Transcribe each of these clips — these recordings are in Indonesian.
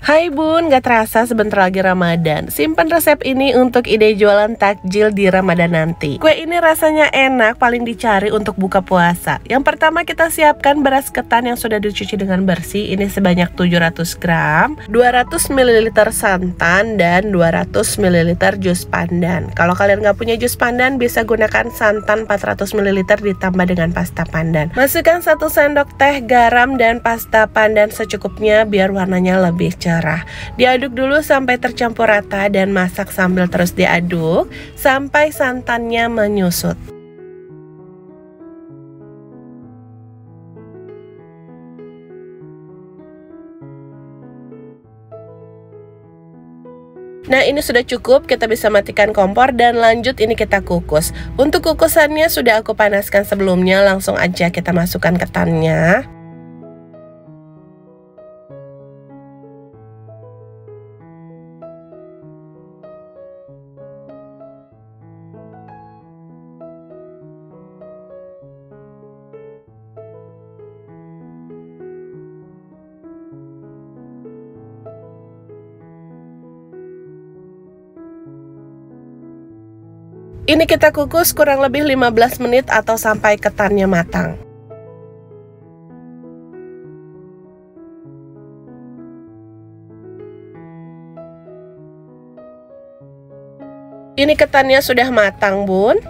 Hai bun, gak terasa sebentar lagi Ramadan. Simpan resep ini untuk ide jualan takjil di Ramadan nanti. Kue ini rasanya enak, paling dicari untuk buka puasa. Yang pertama kita siapkan beras ketan yang sudah dicuci dengan bersih. Ini sebanyak 700 gram, 200 ml santan, dan 200 ml jus pandan. Kalau kalian gak punya jus pandan, bisa gunakan santan 400 ml ditambah dengan pasta pandan. Masukkan 1 sendok teh garam dan pasta pandan secukupnya biar warnanya lebih cerah. Diaduk dulu sampai tercampur rata dan masak sambil terus diaduk sampai santannya menyusut. Nah ini sudah cukup, kita bisa matikan kompor dan lanjut ini kita kukus. Untuk kukusannya sudah aku panaskan sebelumnya, langsung aja kita masukkan ketannya. Ini kita kukus kurang lebih 15 menit atau sampai ketannya matang. Ini ketannya sudah matang, bun.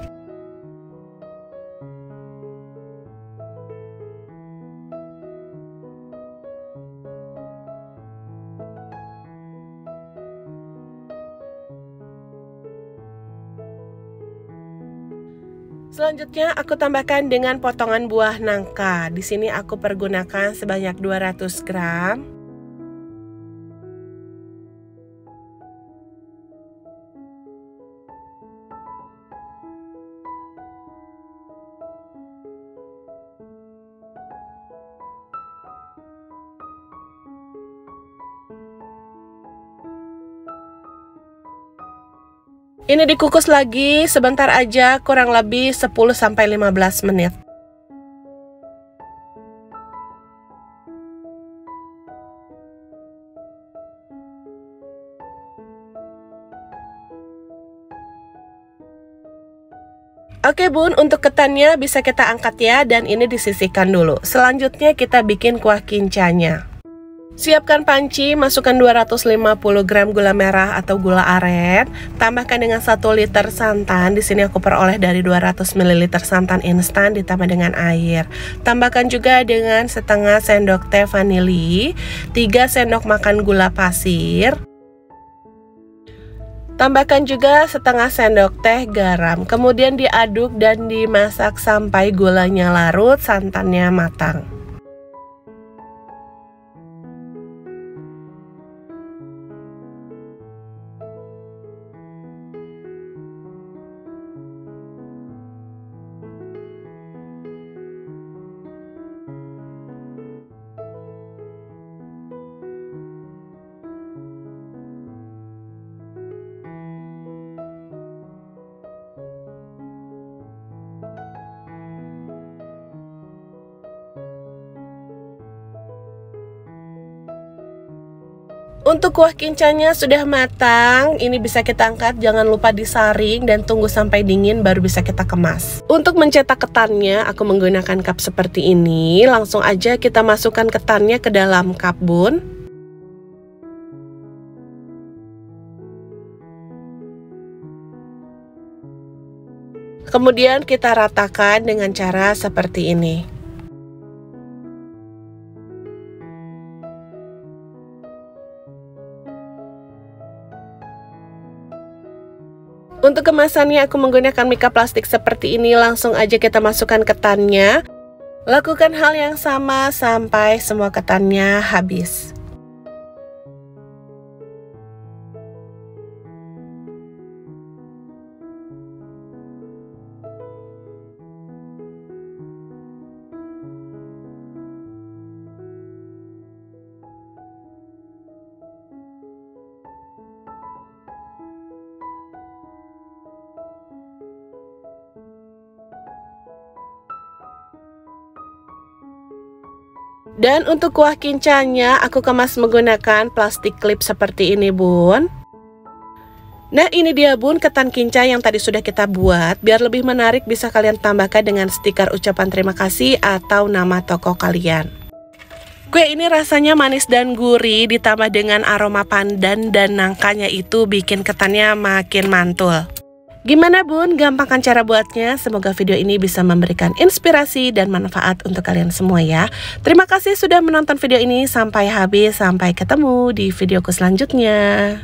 Selanjutnya aku tambahkan dengan potongan buah nangka. Di sini aku pergunakan sebanyak 200 gram. Ini dikukus lagi sebentar aja, kurang lebih 10-15 menit. Oke bun, untuk ketannya bisa kita angkat ya, dan ini disisihkan dulu. Selanjutnya kita bikin kuah kincanya. Siapkan panci, masukkan 250 gram gula merah atau gula aren, tambahkan dengan 1 liter santan. Di sini aku peroleh dari 200 ml santan instan ditambah dengan air. Tambahkan juga dengan setengah sendok teh vanili, 3 sendok makan gula pasir. Tambahkan juga setengah sendok teh garam. Kemudian diaduk dan dimasak sampai gulanya larut, santannya matang. Untuk kuah kincanya sudah matang, ini bisa kita angkat, jangan lupa disaring dan tunggu sampai dingin baru bisa kita kemas. Untuk mencetak ketannya, aku menggunakan cup seperti ini, langsung aja kita masukkan ketannya ke dalam cup bun. Kemudian kita ratakan dengan cara seperti ini. Untuk kemasannya aku menggunakan mika plastik seperti ini, langsung aja kita masukkan ketannya. Lakukan hal yang sama sampai semua ketannya habis. Dan untuk kuah kincanya aku kemas menggunakan plastik klip seperti ini bun. Nah ini dia bun ketan kinca yang tadi sudah kita buat. Biar lebih menarik bisa kalian tambahkan dengan stiker ucapan terima kasih atau nama toko kalian. Kue ini rasanya manis dan gurih ditambah dengan aroma pandan dan nangkanya itu bikin ketannya makin mantul. Gimana bun? Gampang kan cara buatnya? Semoga video ini bisa memberikan inspirasi dan manfaat untuk kalian semua ya. Terima kasih sudah menonton video ini sampai habis. Sampai ketemu di videoku selanjutnya.